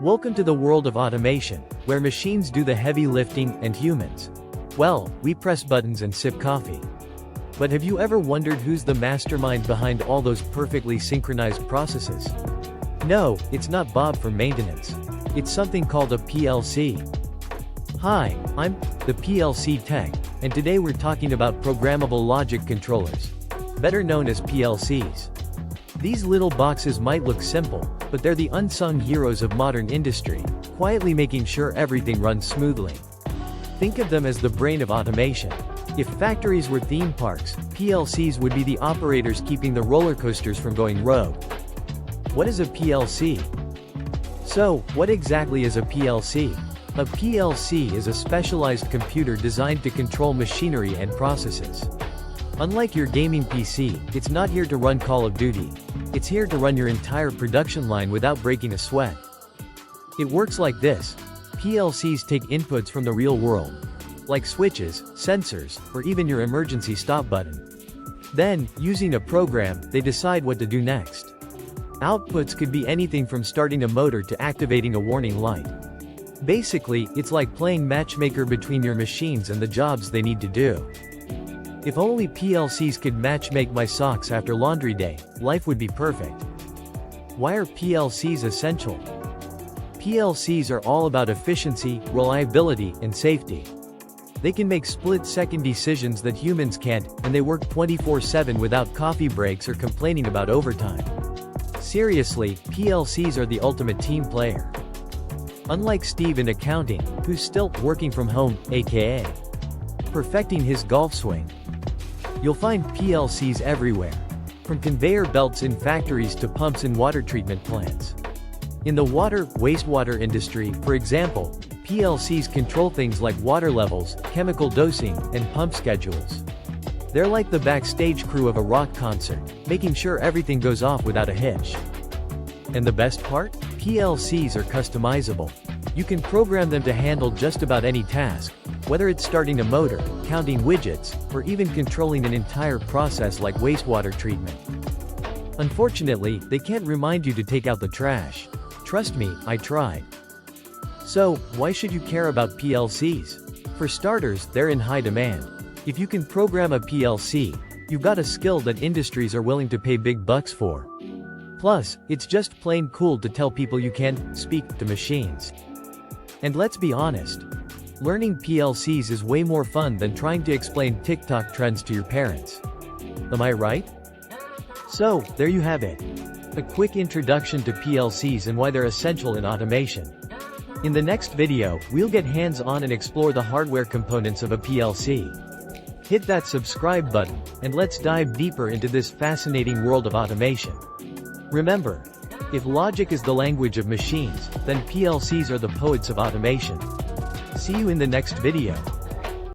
Welcome to the world of automation, where machines do the heavy lifting and humans, well, we press buttons and sip coffee. But have you ever wondered who's the mastermind behind all those perfectly synchronized processes? No, it's not Bob from maintenance. It's something called a PLC. Hi, I'm the PLC tech, and today we're talking about programmable logic controllers, better known as PLCs. These little boxes might look simple, but they're the unsung heroes of modern industry, quietly making sure everything runs smoothly. Think of them as the brain of automation. If factories were theme parks, PLCs would be the operators keeping the roller coasters from going rogue. What is a PLC? So, what exactly is a PLC? A PLC is a specialized computer designed to control machinery and processes. Unlike your gaming PC, it's not here to run Call of Duty. It's here to run your entire production line without breaking a sweat. It works like this. PLCs take inputs from the real world, like switches, sensors, or even your emergency stop button. Then, using a program, they decide what to do next. Outputs could be anything from starting a motor to activating a warning light. Basically, it's like playing matchmaker between your machines and the jobs they need to do. If only PLCs could matchmake my socks after laundry day, life would be perfect. Why are PLCs essential? PLCs are all about efficiency, reliability, and safety. They can make split-second decisions that humans can't, and they work 24/7 without coffee breaks or complaining about overtime. Seriously, PLCs are the ultimate team player. Unlike Steve in accounting, who's still working from home, aka perfecting his golf swing. You'll find PLCs everywhere, from conveyor belts in factories to pumps in water treatment plants. In the water, wastewater industry, for example, PLCs control things like water levels, chemical dosing, and pump schedules. They're like the backstage crew of a rock concert, making sure everything goes off without a hitch. And the best part? PLCs are customizable. You can program them to handle just about any task, whether it's starting a motor, counting widgets, or even controlling an entire process like wastewater treatment. Unfortunately, they can't remind you to take out the trash. Trust me, I tried. So, why should you care about PLCs? For starters, they're in high demand. If you can program a PLC, you've got a skill that industries are willing to pay big bucks for. Plus, it's just plain cool to tell people you can speak to machines. And let's be honest, learning PLCs is way more fun than trying to explain TikTok trends to your parents. Am I right? So, there you have it. A quick introduction to PLCs and why they're essential in automation. In the next video, we'll get hands-on and explore the hardware components of a PLC. Hit that subscribe button, and let's dive deeper into this fascinating world of automation. Remember, if logic is the language of machines, then PLCs are the poets of automation. See you in the next video.